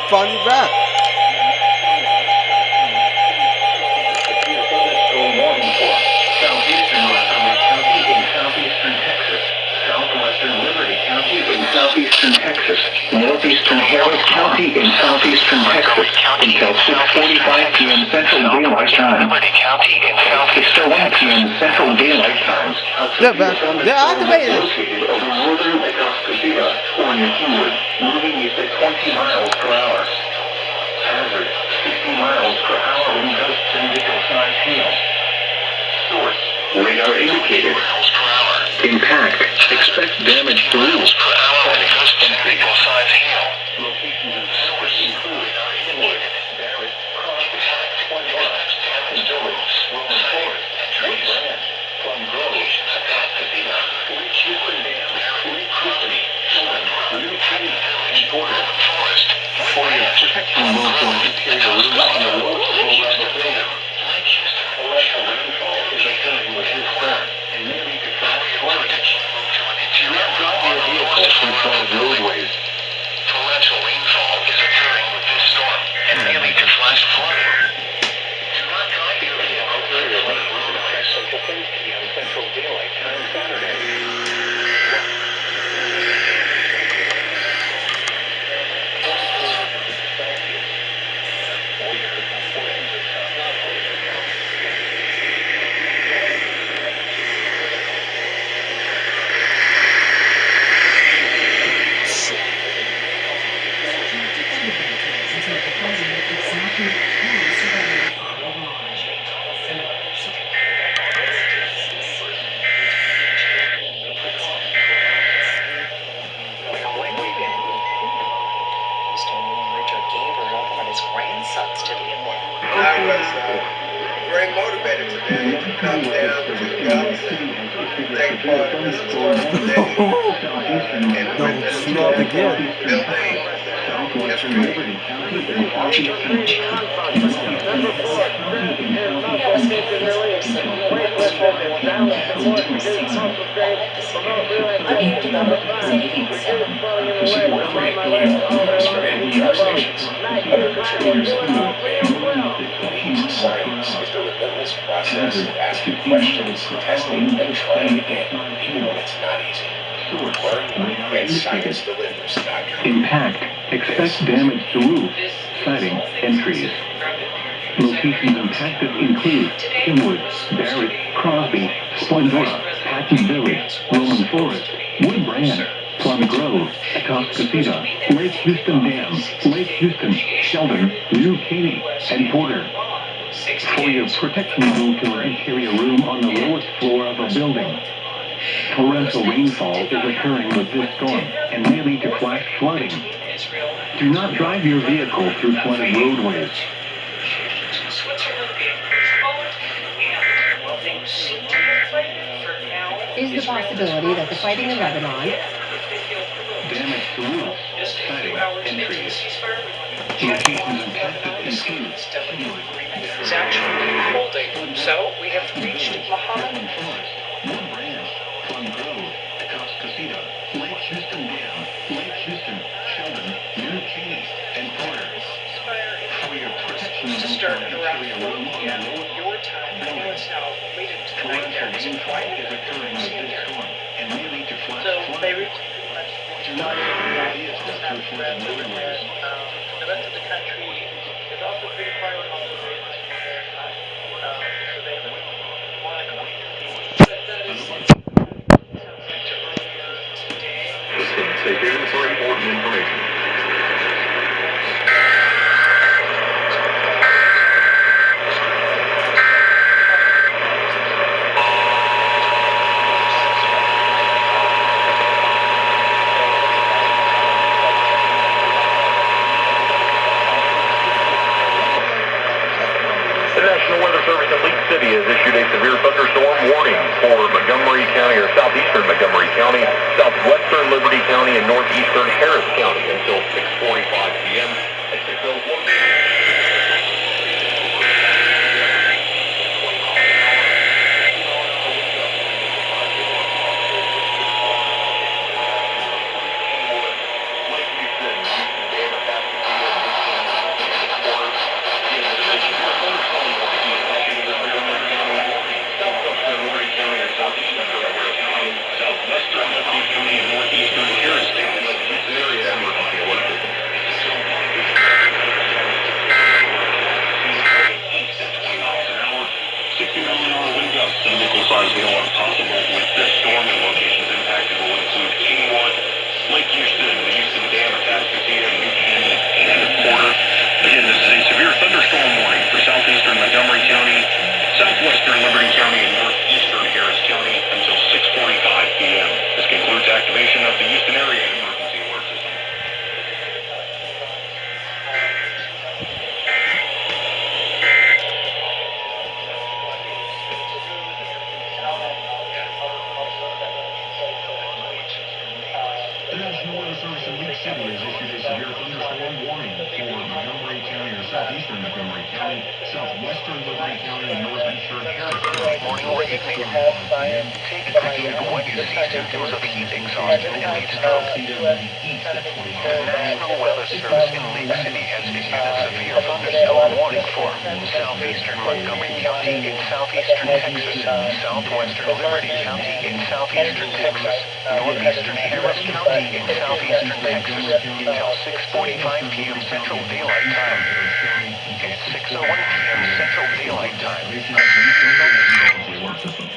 Found you back. Warning for southeastern Montgomery County in southeastern Texas, southwestern Liberty County in southeastern Texas, northeastern Harris County in southeastern Texas until 6:45 p.m. Central Daylight Time. Liberty County in southeastern 6:01 p.m. Central Daylight Time. They're back. They're activated. Located over northern Lake Osceola or near Kingwood, moving east at 20 miles per hour. Hazard, 60 miles per hour in gusts and nickel-sized hail. Source, radar indicated. Impact, expect damage to roofs. Per hour in gusts and nickel-sized hail. Locations and source include Kingwood, Barrett, Crosby, Twin Oaks, Hampton Village, Roman Forest, Tree Brand, Plum Grove, Casino, Lake Houston Dam, Lake Houston, Children, New City, and Porter Forest. For your protection, local interior room on the road around the building. Lake Houston, torrential rainfall is occurring with this storm, and may lead to flash flooding. Do not drive your vehicle through flooded roadways. Torrential rainfall is occurring with this storm, and may lead to flash flooding. Do not drive your vehicle through flooded roadways until 3 p.m. Central Daylight Time Saturday. I was very motivated today to come down to Dallas and take part in this historic day and witness the building history. Science is the relentless process of asking questions, testing, and trying again, even when it's not easy. Learn when science delivers. Impact. Expect damage to roofs, siding, and trees. Locations impacted include Kingwood, Barrett, Crosby, Splendora, Patton Village, Roman Forest, Wood Brand, Plum Grove, Casino, Lake Houston Dam, Lake Houston, Sheldon, New Caney, and Porter. For your protection, move to an interior room on the lowest floor of a building. Torrential rainfall is occurring with this storm and may lead to flash flooding. Do not drive your vehicle through flooded roadways. Is the possibility that the fighting in Lebanon Damage to roofs, siding, and trees. Locations impacted include Kingwood, is actually unfolding. So we have reached Roman Forest, Wood Brand, Plum Grove, Casino, Lake Houston Dam, Lake Houston, Sheldon, New Caney, and Porter. For your protection, to start at around interior 4 room on p.m. the lowest your time. I know it's now late into the night there. torrential rainfall is occurring with this storm and may lead to flash So flooding. Beirut pretty much Do not drive your vehicle through flooded roadways. the rest of the country is also pretty quiet on the way there. So they want to come. But that is Stay tuned for important information. The National Weather Service in Leak City has issued a severe thunderstorm warning for Montgomery County or southeastern Montgomery County, southwestern Liberty County, and northeastern Harris County until 6:45 p.m. At 6:01 p.m. Stay detail on possible with the storm and locations impacted will include Kingwood, Lake Houston, the Houston Dam, Atascocita, New Caney, and Porter. Again, this is a severe thunderstorm warning for southeastern Montgomery County, southwestern Liberty County, and northeastern Harris County until 6:45 p.m. This concludes activation of the Houston Area Emergency Alert System. The National Weather Service in Leak City has issued a severe thunderstorm warning for Montgomery County or southeastern Montgomery County, southwestern Liberty County, and northeastern Harris County. Morning or evening, take a look at when you see symptoms of heat exhaustion and heat stroke. The National Weather Service in Leak City has issued a severe thunderstorm warning for southeastern Montgomery County in southeastern Texas, southwestern Liberty County in southeastern Texas, northeastern Harris County in southeastern Texas until 6:45 p.m. Central Daylight Time. At 6:01 p.m. Central Daylight Time, a severe thunderstorm Alert system.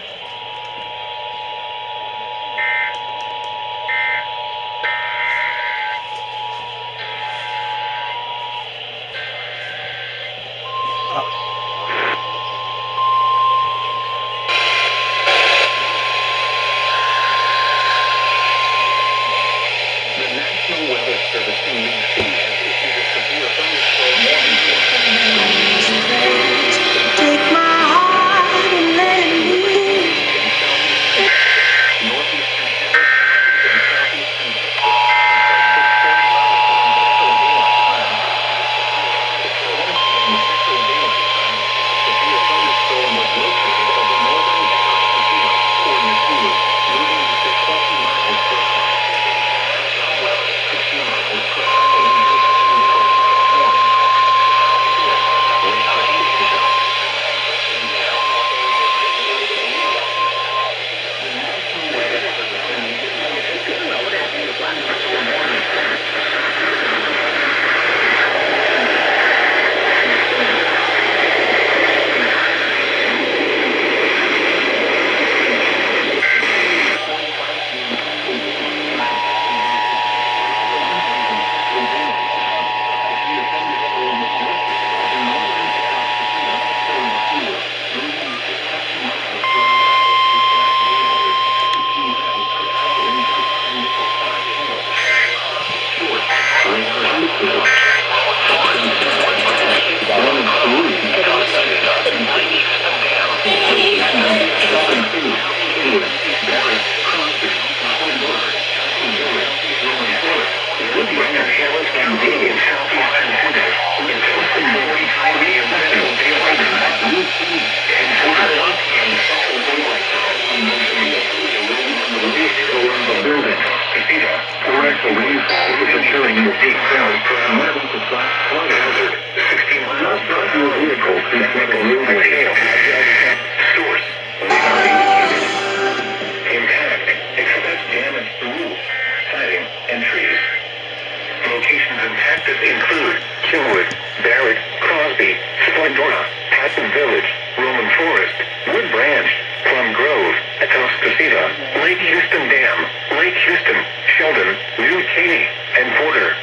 The National Weather Service in Leak City has issued a severe thunderstorm warning for Take my heart and let it lead. northeastern Harris County and southeastern Texas until 6:45 Central Daylight Time. A severe thunderstorm was located over northern Atascocita, or Nakua, moving at 20 miles per hour. 60 miles per hour in gusts until 5 storm. Lake Atascocita. The National Weather Service in Leak City has issued a severe thunderstorm warning for Torrential rainfall is occurring with 8 miles per hour. Flood hazard, 60 miles per hour. Your vehicle through flooded roadways. Source, not indicated. Impact, expect damage to roof, siding, and trees. Locations impacted include Kingwood, Barrett, Crosby, Splendora, Patton Village, Roman Forest, Wood Branch, Plum Grove, Atascocita, Lake Houston Dam, Lake Houston, Sheldon, New Caney, and Porter.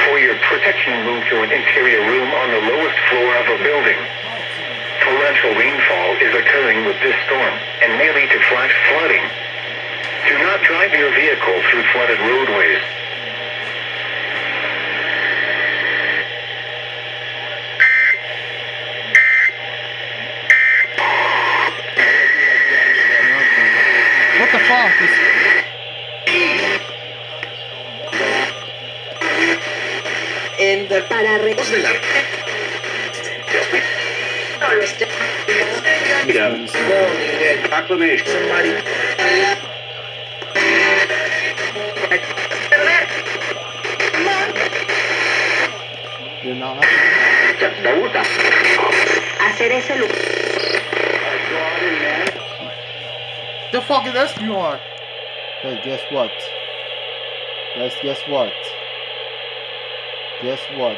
For your protection, move to an interior room on the lowest floor of a building. Torrential rainfall is occurring with this storm and may lead to flash flooding. Do not drive your vehicle through flooded roadways. What the fuck is... Para recoger You're not... hacer ese lugar. The fucking SPR! Hey, guess what? Guys, guess what? Guess what?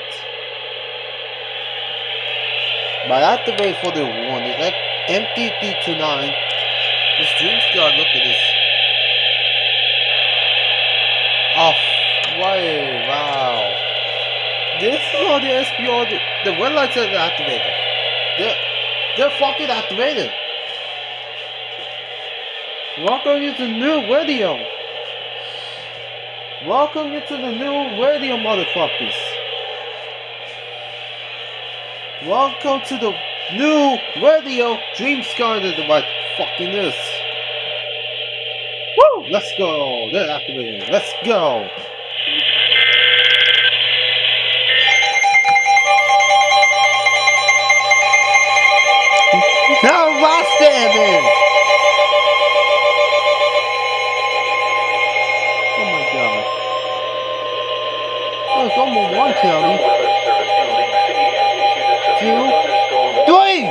But I have to wait for the warning. Like MTT29 This DREAMSKY, look at this. Oh, wow. This is all the SPO. The red lights are activated. They're fucking activated. Welcome you to the new radio. Welcome you to the new radio, motherfuckers. Welcome to the new radio DREAMSKY. What fucking is? Woo! Let's go. They're activated. Let's go. Now Boston! Oh my god. Oh, it's almost one county. Two. Three!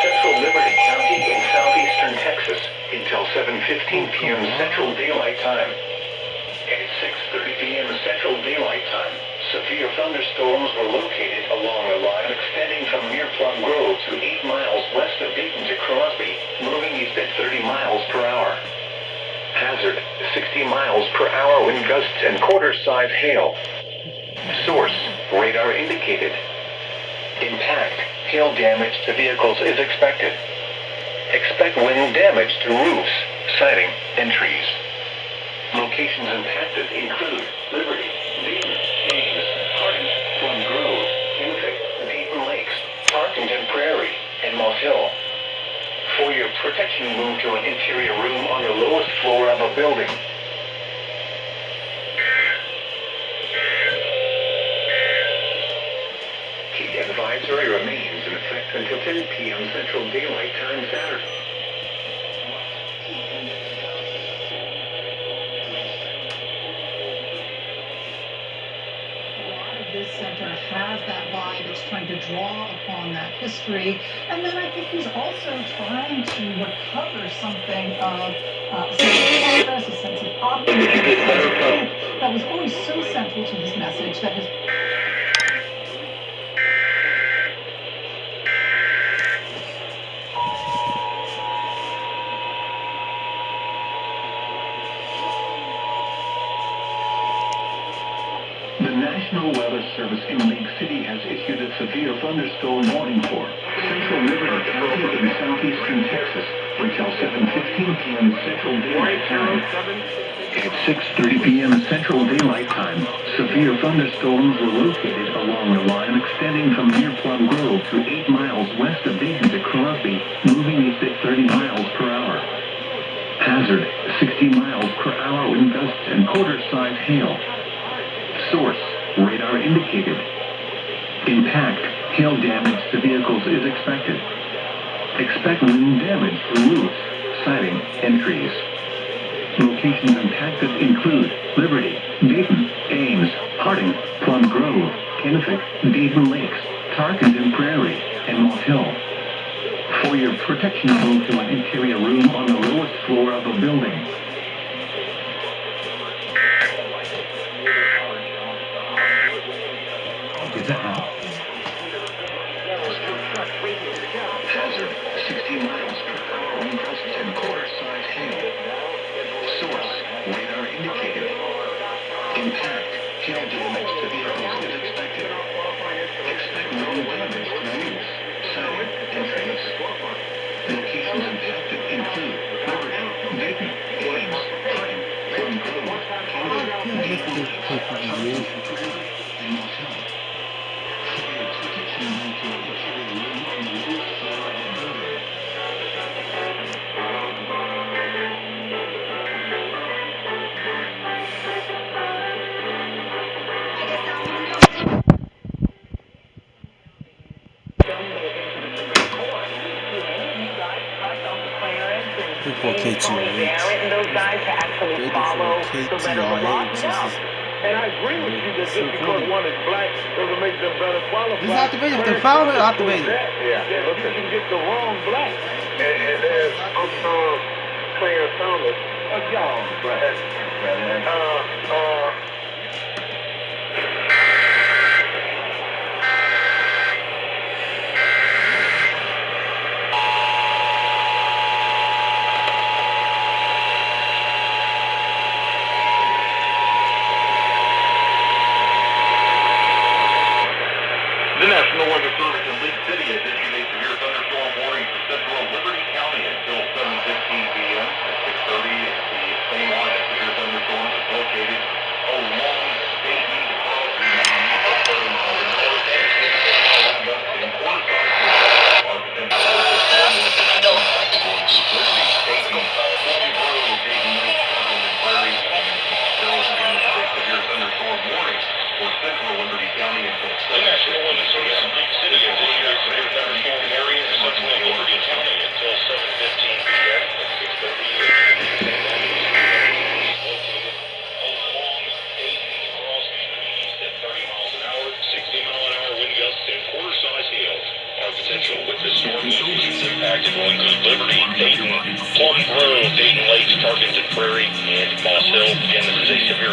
Central Liberty County in southeastern Texas until 7:15 p.m. Central Daylight Time. At 6:30 p.m. Central Daylight Time, severe thunderstorms were located along a line extending from near Plum Grove to 8 miles west of Dayton to Crosby, moving east at 30 miles per hour. Hazard, 60 miles per hour wind gusts and quarter-size hail. Source, radar indicated. Impact, hail damage to vehicles is expected. Expect wind damage to roofs, siding, and trees. Locations impacted include Liberty, Dayton, Ames, Hardin, Plum Grove, Infant, Dayton Lakes, Tarkington Prairie, and Moss Hill. For your protection, move to an interior room on the lowest floor of a building. Heat advisory remains in effect until 10 p.m. Central Daylight Time Saturday. This center has that vibe. It's trying to draw upon that history. And then I think he's also trying to recover something of a sense of progress, a sense of optimism, a sense of hope that was always so central to his message that has The National Weather Service in Lake City has issued a severe thunderstorm warning for Central Liberty County in southeastern Texas until 7:15 p.m. Central Daylight Time. At 6:30 p.m. Central Daylight Time, severe thunderstorms were located along a line extending from near Plum Grove to 8 miles west of Dayton to Crosby, moving east at 30 miles per hour. Hazard, 60 miles per hour wind gusts and quarter-size hail. Source, radar indicated. Impact, hail damage to vehicles is expected. Expect wind damage to roofs, siding, and trees. Locations impacted include Liberty, Dayton, Ames, Harding, Plum Grove, Kennewick, Dayton Lakes, Tarkington Prairie, and Moss Hill. For your protection, move to an interior room on the lowest floor of a building. Hazard, 60 miles per hour wind gusts and quarter-size hail. Source, radar indicated. Impact, hail damage to vehicles is expected. Expect wind damage to roofs, siding, and trees. Locations impacted include Liberty, Dayton, Ames, Harding, Plum Grove, Kennewick, Dayton Lakes, Tarkington Prairie, and Moss Hill. For your protection, move to an interior room on the lowest floor of a building. Before KTRH. And I agree with you that just because one is black doesn't make them better qualified. It's activated. The founder activated. Yeah, you can get the wrong black. And there's Claire Thomas. Y'all black.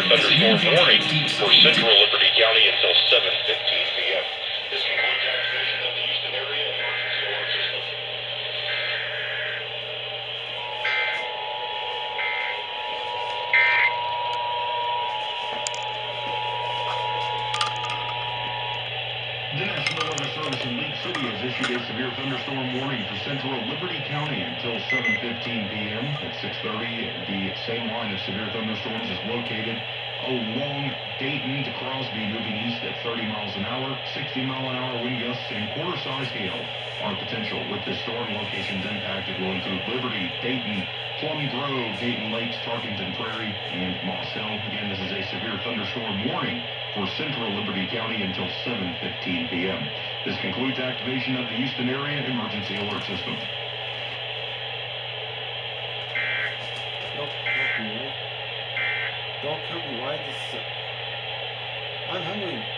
thunderstorm warning for central Liberty County until 7:15 p.m. This concludes activation of the Houston area emergency alert system. The National Weather Service in League City has issued a severe thunderstorm warning for central Liberty County until 7:15 p.m. At 6:30, the same line of severe thunderstorms is located along Dayton to Crosby, moving east at 30 miles an hour. 60-mile-an-hour wind gusts and quarter-size hail are potential. With this storm, locations impacted will include Liberty, Dayton, Plum Grove, Dayton Lakes, Tarkington Prairie, and Moss Hill. Again, this is a severe thunderstorm warning for central Liberty County until 7:15 p.m. This concludes activation of the Houston area emergency alert system. Don't kill me, right? I'm hungry.